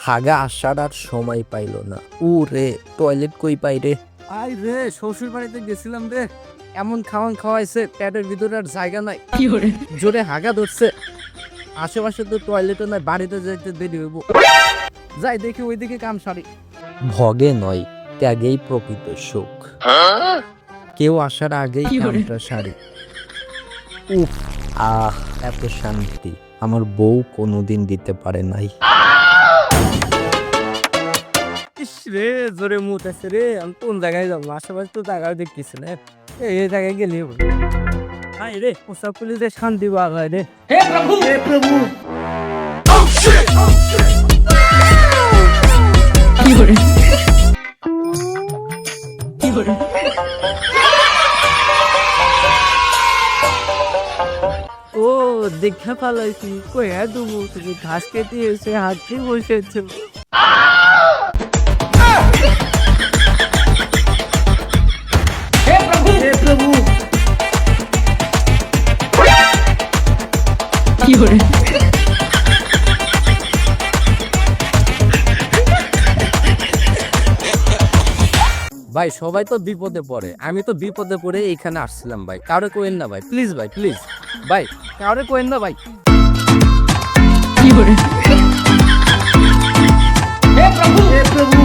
হাগা আসার আর সময় পাইল না। রে টয়লেট কই পাই রে? আই রে শ্বশুর বাড়িতে গেছিলাম রে, এমন খাওয়ান খাওয়াইছে পেটের ভিতরে আর জায়গা নাই, জোরে হাগা ধরছে। আশেপাশে তো টয়লেটও নাই, বাড়িতে যাইতে দেরি হইব। যাই দেখি ওইদিকে কাম সারি। ভগে নয়, ত্যাগেই প্রকৃত সুখ। কেউ আসার আগেই কামটা সারি। উফ, এত শান্তি আমার বউ কোনোদিন দিতে পারে নাই। ইস রে জোরে মুত আছে রে, আমি কোন জায়গায় যাবো? আশেপাশে তো জায়গায় দেখতেছি না, এই জায়গায় গেলে হাই রে পোশাক পুলিশে শান্তি পাওয়া রে। হে প্রভু, হে প্রভু। ও দেখা পালাইছি, কই হ্যাঁ দেবো তুমি? ঘাস কেটে এসে হাত দিয়ে বসেছো। হে প্রভু, হে প্রভু। ভাই সবাই তো বিপদে পড়ে, আমি তো বিপদে পড়ে এইখানে আসছিলাম ভাই। কাউরে কোয়েন না ভাই, প্লিজ ভাই, প্লিজ ভাই, কাউরে কোয়েন না ভাই। হে প্রভু, হে প্রভু।